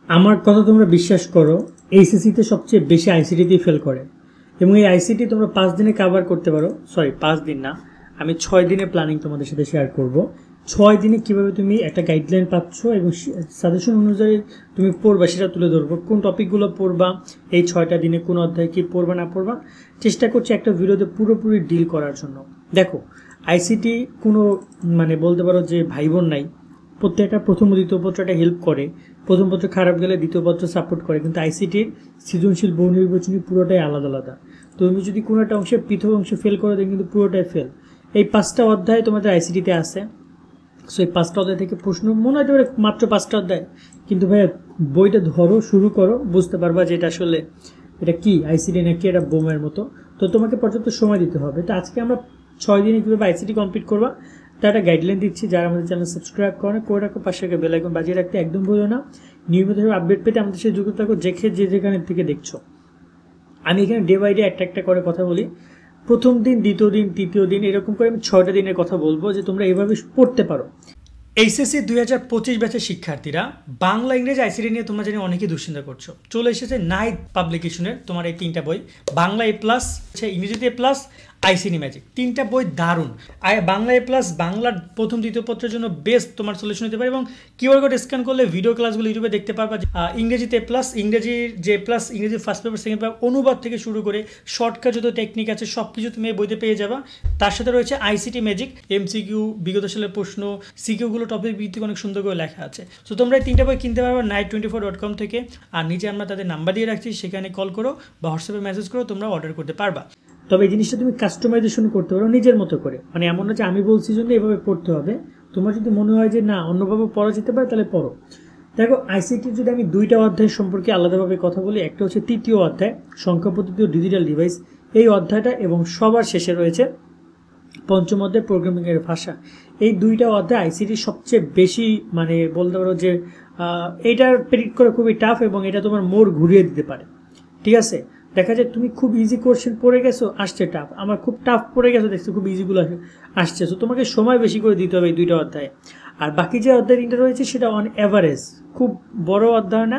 আমার কথা তোমরা বিশ্বাস করো, এইচএসসিতে সবচেয়ে বেশি আইসিটিতেই ফেল করে এবং এই আইসিটি তোমরা 5 দিনে কভার করতে পারো। সরি 5 দিন না, আমি 6 দিনের প্ল্যানিং তোমাদের সাথে শেয়ার করব। 6 দিনে কীভাবে তুমি একটা গাইডলাইন পাচ্ছ এবং সাজেশন অনুযায়ী তুমি পড়বা সেটা তুলে ধরবো। কোন টপিকগুলো পড়বা, এই 6টা দিনে কোন অধ্যায় কী পড়বা না পড়বা, চেষ্টা করছি একটা ভিডিওতে পুরোপুরি ডিল করার জন্য। দেখো, আইসিটি কোনো বলতে পারো যে ভাই বোন নাই। প্রত্যেকটা প্রথম ও দ্বিতীয় পত্রটা হেল্প করে, প্রথম পত্র খারাপ গেলে দ্বিতীয় পত্র সাপোর্ট করে, কিন্তু আইসিটির সৃজনশীল বহু নির্বাচনী পুরোটাই আলাদা আলাদা। তুমি যদি কোনো একটা অংশে পৃথক অংশে ফেল করো দেন কিন্তু পুরোটাই ফেল। এই 5টা অধ্যায় তোমাদের আইসিটিতে আছে। সো এই 5টা অধ্যায় থেকে প্রশ্ন মনে হয় মাত্র 5টা অধ্যায়, কিন্তু ভাইয়া বইটা ধরো, শুরু করো, বুঝতে পারবা যে এটা আসলে এটা কি আইসিটি নাকি এটা বোমের মতো। তো তোমাকে পর্যাপ্ত সময় দিতে হবে। তো আজকে আমরা 6 দিনে কীভাবে আইসিটি কমপ্লিট করবা তার একটা গাইডলাইন দিচ্ছি। যারা আমাদের চ্যানেল সাবস্ক্রাইব করে রাখো, পাশে বেল আইকন বাজিয়ে রাখতে একদম ভুলো না। নিয়মিত আপডেট পেতে আমাদের সাথে যুক্ত থাকো, যে যেখানে থেকে দেখছো। আমি এখানে ডে বাই ডে একটা করে কথা বলি। প্রথম দিন, দ্বিতীয় দিন, তৃতীয় দিন, এরকম করে আমি 6টা দিনের কথা বলবো যে তোমরা এভাবে পড়তে পারো। এইচএসসি 2025 ব্যাচের শিক্ষার্থীরা বাংলা ইংরেজি আইসিটি নিয়ে তোমরা জানি অনেকেই দুশ্চিন্তা করছো। চলে এসেছে নাইট পাবলিকেশনের তোমার এই 3টা বই, বাংলা A+, ইংরেজিতে A+, আইসিটি ম্যাজিক। 3টা বই দারুণ। বাংলা A+, বাংলার প্রথম দ্বিতীয় পত্রের জন্য বেস্ট তোমার সলিউশন হতে পারে এবং কিউআর কোড স্ক্যান করলে ভিডিও ক্লাসগুলো ইউটিউবে দেখতে পারবা। ইংরেজিতে A+, ইংরেজির যে A+, ইংরেজি ফার্স্ট পেপার সেকেন্ড পেপার, অনুবাদ থেকে শুরু করে শর্টকাট যত টেকনিক আছে সব কিছু তুমি এই বইতে পেয়ে যাবা। তার সাথে রয়েছে আইসিটি ম্যাজিক, এমসিকিউ, বিগত সালের প্রশ্ন, সিকিউগুলো টপিক ভিত্তিক অনেক সুন্দর করে লেখা আছে। তো তোমরা এই 3টা বই কিনতে পারবা night24.com থেকে। আর নিচে আমরা তাদের নাম্বার দিয়ে রাখছি, সেখানে কল করো বা হোয়াটসঅ্যাপে মেসেজ করো, তোমরা অর্ডার করতে পারবা। তবে এই জিনিসটা তুমি কাস্টমাইজেশন করতে পারো নিজের মতো করে। এমন না যে আমি বলছি জন্য এভাবে পড়তে হবে। তোমার যদি মনে হয় যে না অন্যভাবে পড়া যেতে পারে তাহলে পড়ো। দেখো, আইসিটির যদি আমি 2টা অধ্যায় সম্পর্কে আলাদাভাবে কথা বলি, একটা হচ্ছে 3য় অধ্যায় সংখ্যা পদ্ধতি ও ডিজিটাল ডিভাইস, এই অধ্যায়টা, এবং সবার শেষে রয়েছে 5ম অধ্যায় প্রোগ্রামিংয়ের ভাষা। এই 2টা অধ্যায় আইসিটির সবচেয়ে বেশি বলতে পারো যে এইটার প্রেডিক্ট করা খুবই টাফ এবং এটা তোমার মোড় ঘুরিয়ে দিতে পারে। ঠিক আছে, দেখা যায় তুমি খুব ইজি কোশ্চেন পড়ে গেছো, আসছে টাফ। আমার খুব টাফ পড়ে গেছো, দেখছো খুব ইজিগুলো আসছে। তো তোমাকে সময় বেশি করে দিতে হবে এই 2টা অধ্যায়ে। আর বাকি যে অধ্যায় 3টা রয়েছে সেটা অন অ্যাভারেজ, খুব বড় অধ্যায় না,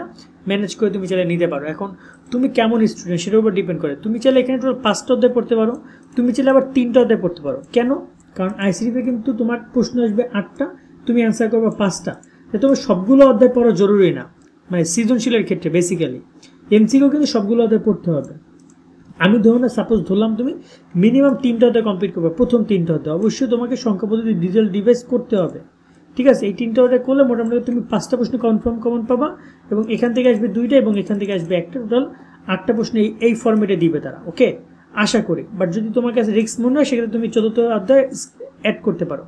ম্যানেজ করে তুমি চাইলে নিতে পারো। এখন তুমি কেমন স্টুডেন্ট সেটার উপর ডিপেন্ড করে। তুমি চাইলে এখানে টোটাল 5টা অধ্যায় পড়তে পারো, তুমি চাইলে আবার 3টা অধ্যায় পড়তে পারো। কেন? কারণ আইসিটিতে কিন্তু তোমার প্রশ্ন আসবে 8টা, তুমি অ্যান্সার করবে 5টা। তোমার সবগুলো অধ্যায় পড়া জরুরি না, সৃজনশীলের ক্ষেত্রে বেসিক্যালি। এমসিকিউ কিন্তু সবগুলো অধ্যায় পড়তে হবে। আমি ধরলাম তুমি মিনিমাম 3টা অধ্যায় কমপ্লিট করবে, প্রথম 3টা অধ্যায়। অবশ্যই তোমাকে সংখ্যা পদ্ধতি ডিজিটাল ডিভাইস করতে হবে। ঠিক আছে, এই 3টা অধ্যায় করলে মোটামুটি তুমি 5টা প্রশ্ন কমন পাবা এবং এখান থেকে আসবে 2টা এবং এখান থেকে আসবে 1টা, টোটাল 8টা প্রশ্ন এই ফর্মেটে দিবে তারা। ওকে, আশা করি। বাট যদি তোমার কাছে রিস্ক মনে হয় সেক্ষেত্রে তুমি 4র্থ অধ্যায় অ্যাড করতে পারো।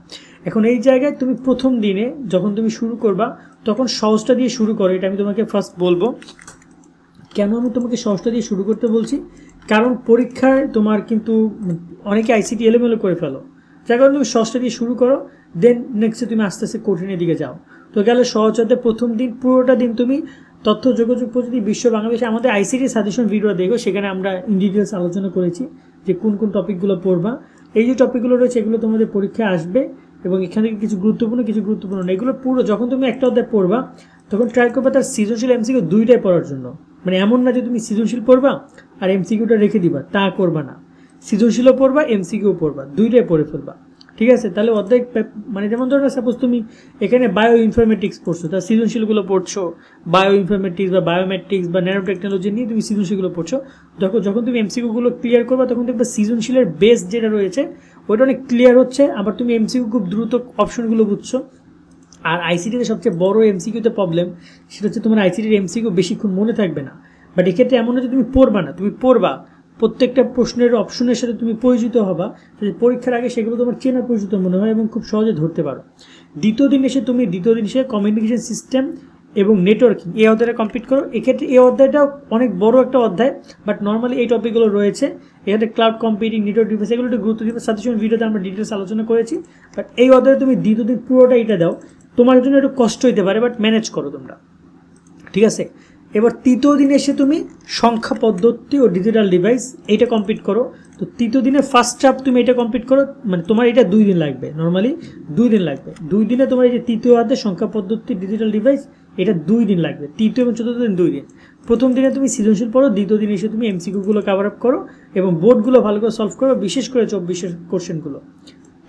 এখন এই জায়গায় তুমি প্রথম দিনে যখন তুমি শুরু করবা তখন সহজটা দিয়ে শুরু করো, এটা আমি তোমাকে ফার্স্ট বলবো। কেন আমি তোমাকে সহজটা দিয়ে শুরু করতে বলছি? কারণ পরীক্ষায় তোমার কিন্তু অনেকে আইসিটি এলোমেলো করে ফেলো, যার কারণে তুমি সহজটা দিয়ে শুরু করো, দেন নেক্সটে তুমি আস্তে আস্তে কঠিনের দিকে যাও। তো গেলে সহজ অধ্যায় প্রথম দিন, পুরোটা দিন তুমি তথ্য যোগাযোগ প্রযুক্তি, বিশ্ব বাংলাদেশে আমাদের আইসিটি সাজেশন ভিডিও দেখো, সেখানে আমরা ইন ডিটেলস আলোচনা করেছি যে কোন কোন টপিকগুলো পড়বা। এই যে টপিকগুলো রয়েছে এগুলো তোমাদের পরীক্ষায় আসবে এবং এখান থেকে কিছু গুরুত্বপূর্ণ না। এগুলো পুরো যখন তুমি একটা অধ্যায় পড়বা তখন ট্রাই করবা তার সৃজনশীল এমসিকিউ 2টাই পড়ার জন্য। এমন না যে তুমি সৃজনশীল পড়বা আর এমসিকিউটা রেখে দিবা, তা করবা না। সৃজনশীলও পড়বা, এমসিকিউ পড়বা, 2টাই পড়ে ফেলবা। ঠিক আছে, তাহলে অর্ধেক যেমন ধরো সাপোজ তুমি এখানে বায়ো ইনফরমেটিক্স পড়ছো, তার সৃজনশীলগুলো পড়ছো, বায়ো ইনফরমেটিক্স বা বায়োমেট্রিক্স বা ন্যানো টেকনোলজি নিয়ে তুমি সৃজনশীলগুলো পড়ছো। যখন তুমি এমসিকিউগুলো ক্লিয়ার করবা তখন দেখবে সৃজনশীলের বেস যেটা রয়েছে ওইটা অনেক ক্লিয়ার হচ্ছে, আবার তুমি এমসিকিউ খুব দ্রুত অপশনগুলো বুঝছো। আর আইসিটিতে সবচেয়ে বড় এমসিকিউতে প্রবলেম সেটা হচ্ছে তোমার আইসিটির এমসিকিউ বেশিক্ষণ মনে থাকবে না। বাট এক্ষেত্রে এমন না যে তুমি পড়বা না, তুমি পড়বা, প্রত্যেকটা প্রশ্নের অপশনের সাথে তুমি পরিচিত হবা, যদি পরীক্ষার আগে সেগুলো তোমার চেনা পরিচিত মনে হয় এবং খুব সহজে ধরতে পারো। দ্বিতীয় দিন এসে কমিউনিকেশন সিস্টেম এবং নেটওয়ার্কিং এই অধ্যায়টা কমপ্লিট করো। এক্ষেত্রে এই অধ্যায়টাও অনেক বড় একটা অধ্যায়, বাট নর্মালি এই টপিকগুলো রয়েছে। এখানে ক্লাউড কম্পিউটিং, নেটওয়ার্ক ডিভাইস, এগুলো একটু গুরুত্ব দিবে। সাজেশন ভিডিওতে আমরা ডিটেলস আলোচনা করেছি। বাট এই অধ্যায়ে তুমি দ্বিতীয় দিন পুরোটা এটা দাও, তোমার জন্য একটু কষ্ট হতে পারে, বাট ম্যানেজ করো তোমরা। ঠিক আছে, এবার তৃতীয় দিনে এসে তুমি সংখ্যা পদ্ধতি ও ডিজিটাল ডিভাইস এইটা কমপ্লিট করো। তো তৃতীয় দিনে ফার্স্ট হাফ তুমি এটা কমপ্লিট করো, তোমার এটা 2 দিন লাগবে, নর্মালি 2 দিন লাগবে। 2 দিনে তোমার এই যে তৃতীয় অধ্যায় সংখ্যা পদ্ধতি ডিজিটাল ডিভাইস এটা 2 দিন লাগবে, তৃতীয় এবং চতুর্থ দিন 2 দিন। প্রথম দিনে তুমি সৃজনশীল পড়ো, দ্বিতীয় দিনে এসে তুমি এমসিকিউগুলো কভার আপ করো এবং বোর্ডগুলো ভালো করে সলভ করো, বিশেষ করে 24-এর কোশ্চেনগুলো।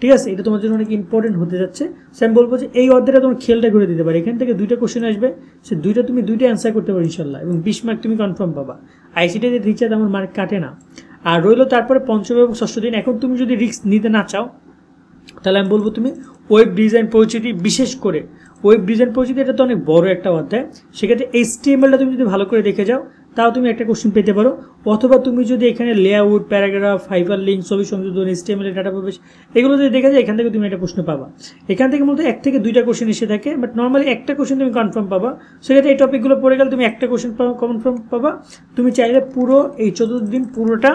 ঠিক আছে, এটা তোমার জন্য অনেক ইম্পর্টেন্ট হতে যাচ্ছে। সো আমি বলবো যে এই অধ্যায়টা তোমার খেলটা করে দিতে পারে, এখান থেকে 2টা কোশ্চেন আসবে, সে 2টা তুমি 2টা অ্যান্সার করতে পারো ইনশাল্লাহ, এবং 20 মার্ক তুমি কনফার্ম পাবা। আইসিটিতে রিচার্জ আমার মার্ক কাটে না। আর রইলো তারপরে পঞ্চম এবং ষষ্ঠ দিন। এখন তুমি যদি রিস্ক নিতে না চাও তাহলে আমি বলবো তুমি ওয়েব ডিজাইন পরিচিতি, বিশেষ করে ওয়েব ডিজাইন পরিচিতি, এটা তো অনেক বড় একটা অধ্যায়, সেক্ষেত্রে HTML-টা তুমি যদি ভালো করে দেখে যাও তাও তুমি একটা কোশ্চেন পেতে পারো। অথবা তুমি যদি এখানে লেআউট, প্যারাগ্রাফ, হাইপার লিঙ্ক, ছবি সংযোজন, HTML, ডাটা প্রবেশ, এগুলো যদি দেখা যায় এখান থেকে তুমি একটা প্রশ্ন পাবা। এখান থেকে মূলত 1 থেকে 2টা কোশ্চেন এসে থাকে, বাট নর্মালি একটা কোশ্চেন তুমি কনফার্ম পাবা। সেক্ষেত্রে এই টপিকগুলো পড়ে গেলে তুমি একটা কোশ্চেন কনফার্ম পাবা। তুমি চাইলে পুরো এই 4th দিন পুরোটা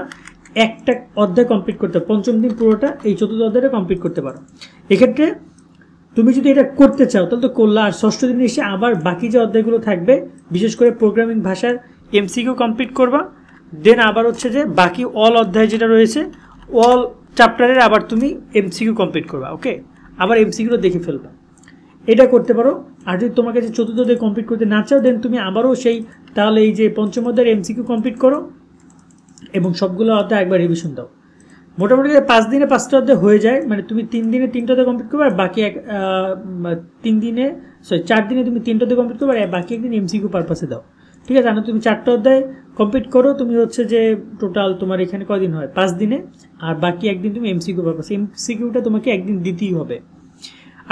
একটা অধ্যায় কমপ্লিট করতে, পঞ্চম দিন পুরোটা এই 4th অধ্যায়টা কমপ্লিট করতে পারো। এক্ষেত্রে তুমি যদি এটা করতে চাও তাহলে তো করলা, আর ষষ্ঠ দিনে এসে আবার বাকি যে অধ্যায়গুলো থাকবে, বিশেষ করে প্রোগ্রামিং ভাষার এমসিকিউ কমপ্লিট করবা। দেন আবার হচ্ছে যে বাকি অল অধ্যায় যেটা রয়েছে, অল চ্যাপ্টারের আবার তুমি এমসিকিউ কমপ্লিট করবা। ওকে, আবার এমসিকিউটা দেখে ফেলবা, এটা করতে পারো। আর যদি তোমার কাছে 4th অধ্যায় কমপ্লিট করতে না চাও, দেন তুমি আবারও সেই তাহলে এই যে পঞ্চম অধ্যায়ের এমসিকিউ কমপ্লিট করো এবং সবগুলো অধ্যায় একবার রিভিশন দাও। মোটামুটি 5 দিনে 5টা অধ্যায় হয়ে যায়, মানে তুমি 3 দিনে 3টা অধ্যায় কমপ্লিট করবে, আর বাকি 4 দিনে তুমি 3টা অধ্যায় কমপ্লিট করবে, আর বাকি একদিন এমসিকিউ পারপাসে দাও। ঠিক আছে, আর তুমি 4টা অধ্যায় কমপ্লিট করো, তুমি হচ্ছে যে টোটাল তোমার এখানে কদিন হয়, 5 দিনে, আর বাকি একদিন তুমি এমসিকিউ পারপাসে, এমসিকিউটা তোমাকে একদিন দিতেই হবে।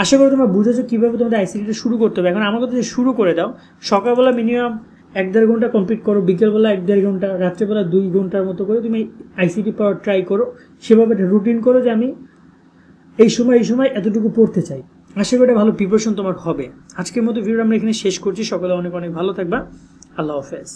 আশা করি তোমরা বুঝেছো কীভাবে তোমাদের আইসিটিটা শুরু করতে হবে। এখন আমার কথা যে শুরু করে দাও, সকালবেলা মিনিমাম 1-1.5 ঘন্টা কমপ্লিট করো, বিকেলবেলা 1-1.5 ঘন্টা, রাত্রেবেলা 2 ঘন্টার মতো করে তুমি আইসিটি পড়ার ট্রাই করো। সেভাবে একটা রুটিন করো যে আমি এই সময় এতটুকু পড়তে চাই। আশা করি এটা ভালো প্রিপারেশন তোমার হবে। আজকের মতো ভিডিও আমরা এখানে শেষ করছি। সকলে অনেক অনেক ভালো থাকবা। আল্লাহ হাফেজ।